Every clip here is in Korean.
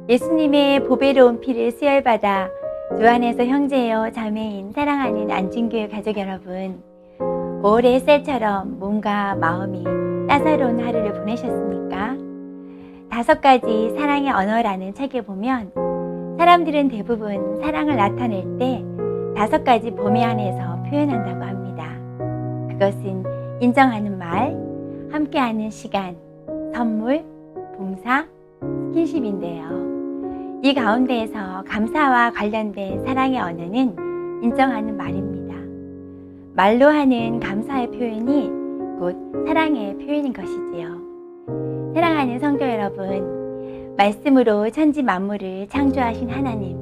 예수님의 보배로운 피를 수혈받아 주 안에서 형제여 자매인 사랑하는 안진교회 가족 여러분, 5월의 햇살처럼 몸과 마음이 따사로운 하루를 보내셨습니까? 5가지 사랑의 언어라는 책에 보면 사람들은 대부분 사랑을 나타낼 때 5가지 범위 안에서 표현한다고 합니다. 그것은 인정하는 말, 함께하는 시간, 선물, 봉사, 스킨십인데요. 이 가운데에서 감사와 관련된 사랑의 언어는 인정하는 말입니다. 말로 하는 감사의 표현이 곧 사랑의 표현인 것이지요. 사랑하는 성도 여러분, 말씀으로 천지 만물을 창조하신 하나님,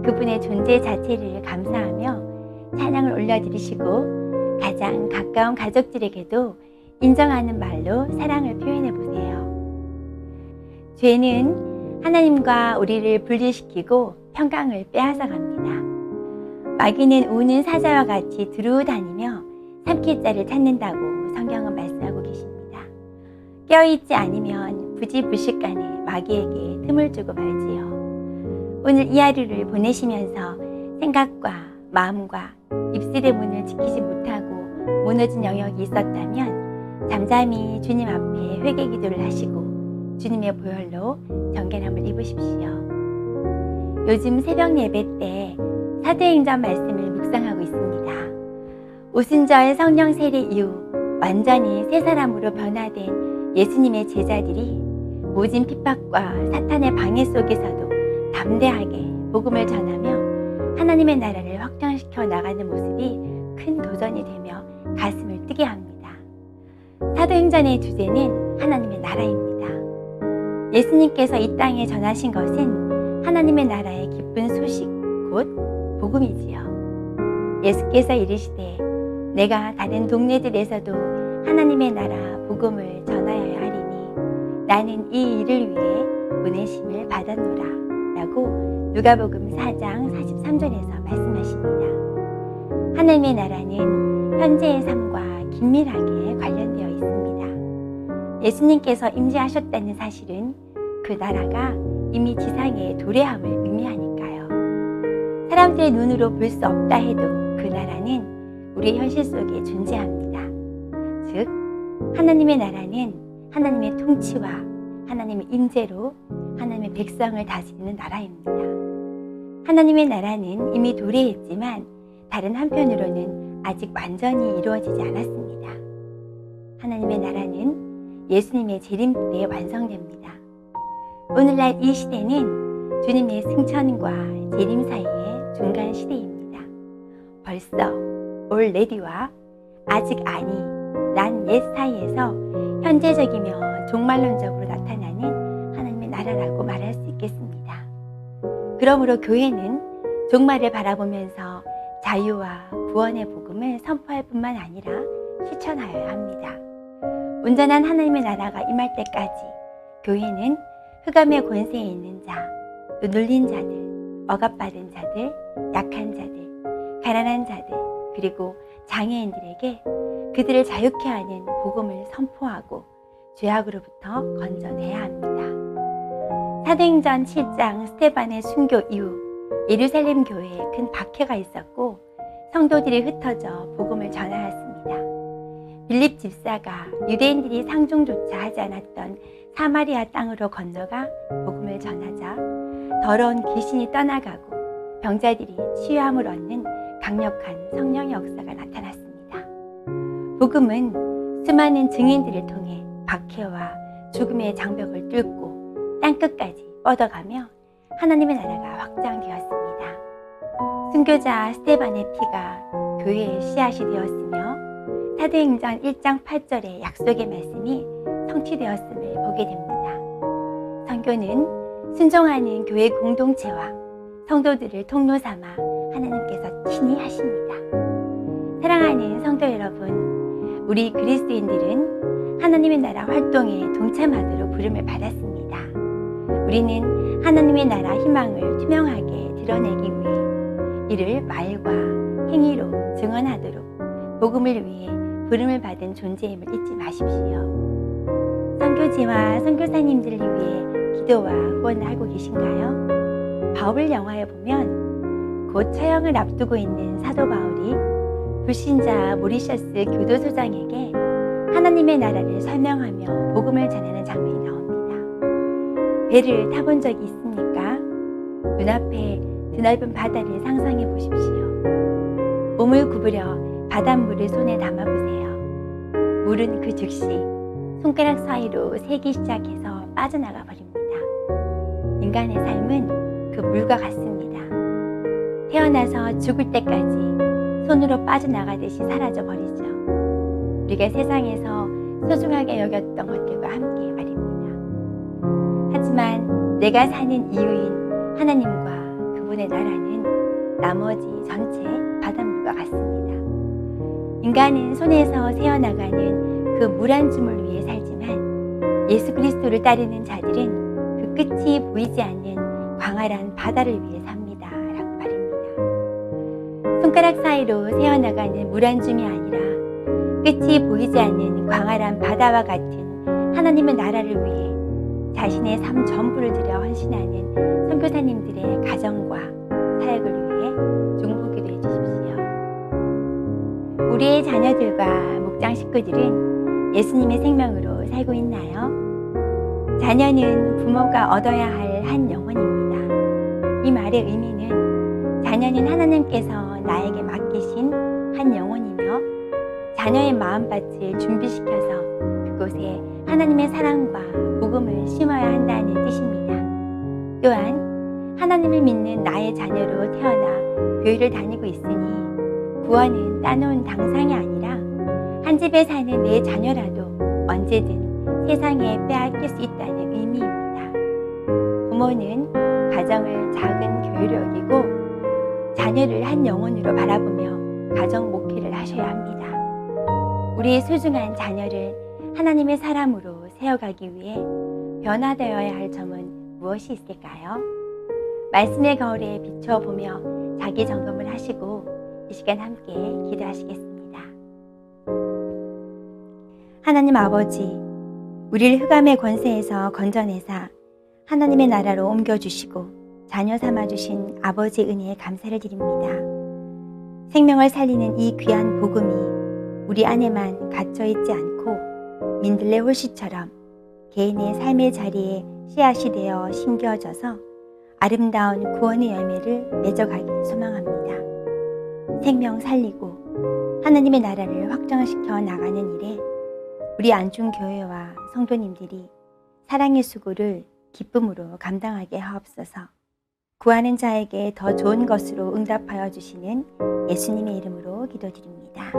그분의 존재 자체를 감사하며 찬양을 올려드리시고 가장 가까운 가족들에게도 인정하는 말로 사랑을 표현해 보세요. 죄는 하나님과 우리를 분리시키고 평강을 빼앗아 갑니다. 마귀는 우는 사자와 같이 두루 다니며 삼킬 자를 찾는다고 성경은 말씀하고 계십니다. 깨어있지 않으면 부지불식간에 마귀에게 틈을 주고 말지요. 오늘 이 하루를 보내시면서 생각과 마음과 입술의 문을 지키지 못하고 무너진 영역이 있었다면 잠잠히 주님 앞에 회개 기도를 하시고 주님의 보혈로 정결함을 입으십시오. 요즘 새벽 예배 때 사도행전 말씀을 묵상하고 있습니다. 오순절 성령 세례 이후 완전히 새 사람으로 변화된 예수님의 제자들이 모진 핍박과 사탄의 방해 속에서도 담대하게 복음을 전하며 하나님의 나라를 확장시켜 나가는 모습이 큰 도전이 되며 가슴을 뜨게 합니다. 사도행전의 주제는 하나님의 나라입니다. 예수님께서 이 땅에 전하신 것은 하나님의 나라의 기쁜 소식, 곧 복음이지요. 예수께서 이르시되 내가 다른 동네들에서도 하나님의 나라 복음을 전하여야 하리니 나는 이 일을 위해 보내심을 받았노라 라고 누가복음 4장 43절에서 말씀하십니다. 하나님의 나라는 현재의 삶과 긴밀하게 관련되어 있습니다. 예수님께서 임재하셨다는 사실은 그 나라가 이미 지상에 도래함을 의미하니까요. 사람들의 눈으로 볼 수 없다 해도 그 나라는 우리의 현실 속에 존재합니다. 즉, 하나님의 나라는 하나님의 통치와 하나님의 임재로 하나님의 백성을 다스리는 나라입니다. 하나님의 나라는 이미 도래했지만 다른 한편으로는 아직 완전히 이루어지지 않았습니다. 하나님의 나라는 예수님의 재림 때 완성됩니다. 오늘날 이 시대는 주님의 승천과 재림 사이의 중간 시대입니다. 벌써 already와 아직 아니, 난 옛 사이에서 현재적이며 종말론적으로 나타나는 하나님의 나라라고 말할 수 있겠습니다. 그러므로 교회는 종말을 바라보면서 자유와 구원의 복음을 선포할 뿐만 아니라 실천하여야 합니다. 온전한 하나님의 나라가 임할 때까지 교회는 흑암의 권세에 있는 자, 또 눌린 자들, 억압받은 자들, 약한 자들, 가난한 자들, 그리고 장애인들에게 그들을 자유케 하는 복음을 선포하고 죄악으로부터 건져내야 합니다. 사도행전 7장 스데반의 순교 이후 예루살렘 교회에 큰 박해가 있었고 성도들이 흩어져 복음을 전하였습니다. 빌립 집사가 유대인들이 상종조차 하지 않았던 사마리아 땅으로 건너가 복음을 전하자 더러운 귀신이 떠나가고 병자들이 치유함을 얻는 강력한 성령의 역사가 나타났습니다. 복음은 수많은 증인들을 통해 박해와 죽음의 장벽을 뚫고 땅끝까지 뻗어가며 하나님의 나라가 확장되었습니다. 순교자 스데반의 피가 교회의 씨앗이 되었으며 사도행전 1장 8절의 약속의 말씀이 성취되었음을 보게 됩니다. 선교는 순종하는 교회 공동체와 성도들을 통로 삼아 하나님께서 친히 하십니다. 사랑하는 성도 여러분, 우리 그리스도인들은 하나님의 나라 활동에 동참하도록 부름을 받았습니다. 우리는 하나님의 나라 희망을 투명하게 드러내기 위해 이를 말과 행위로 증언하도록 복음을 위해 부름을 받은 존재임을 잊지 마십시오. 선교지와 선교사님들을 위해 기도와 후원을 하고 계신가요? 바울 영화에 보면 곧 처형을 앞두고 있는 사도 바울이 불신자 모리셔스 교도소장에게 하나님의 나라를 설명하며 복음을 전하는 장면이 나옵니다. 배를 타본 적이 있습니까? 눈앞에 드넓은 바다를 상상해 보십시오. 몸을 구부려 바닷물을 손에 담아보세요. 물은 그 즉시 손가락 사이로 새기 시작해서 빠져나가 버립니다. 인간의 삶은 그 물과 같습니다. 태어나서 죽을 때까지 손으로 빠져나가듯이 사라져 버리죠. 우리가 세상에서 소중하게 여겼던 것들과 함께 말입니다. 하지만 내가 사는 이유인 하나님과 그분의 나라는 나머지 전체 바닷물과 같습니다. 인간은 손에서 새어나가는 그 물 한 줌을 위해 살지만 예수 그리스도를 따르는 자들은 그 끝이 보이지 않는 광활한 바다를 위해 삽니다. 라고 말입니다. 손가락 사이로 새어나가는 물 한 줌이 아니라 끝이 보이지 않는 광활한 바다와 같은 하나님의 나라를 위해 자신의 삶 전부를 들여 헌신하는 선교사님들의 가정과 사역을 위해 중보기도 해주십시오. 우리의 자녀들과 목장 식구들은 예수님의 생명으로 살고 있나요? 자녀는 부모가 얻어야 할 한 영혼입니다. 이 말의 의미는 자녀는 하나님께서 나에게 맡기신 한 영혼이며 자녀의 마음밭을 준비시켜서 그곳에 하나님의 사랑과 복음을 심어야 한다는 뜻입니다. 또한 하나님을 믿는 나의 자녀로 태어나 교회를 다니고 있으니 구원은 따놓은 당상이 아니라 한 집에 사는 내 자녀라도 언제든 세상에 빼앗길 수 있다는 의미입니다. 부모는 가정을 작은 교회로 여기고 자녀를 한 영혼으로 바라보며 가정 목회를 하셔야 합니다. 우리의 소중한 자녀를 하나님의 사람으로 세워가기 위해 변화되어야 할 점은 무엇이 있을까요? 말씀의 거울에 비춰보며 자기 점검을 하시고 이 시간 함께 기도하시겠습니다. 하나님 아버지, 우리를 흑암의 권세에서 건져내사 하나님의 나라로 옮겨주시고 자녀 삼아주신 아버지의 은혜에 감사를 드립니다. 생명을 살리는 이 귀한 복음이 우리 안에만 갇혀있지 않고 민들레 홀씨처럼 개인의 삶의 자리에 씨앗이 되어 심겨져서 아름다운 구원의 열매를 맺어가기를 소망합니다. 생명 살리고 하나님의 나라를 확장시켜 나가는 일에 우리 안중교회와 성도님들이 사랑의 수고를 기쁨으로 감당하게 하옵소서. 구하는 자에게 더 좋은 것으로 응답하여 주시는 예수님의 이름으로 기도드립니다.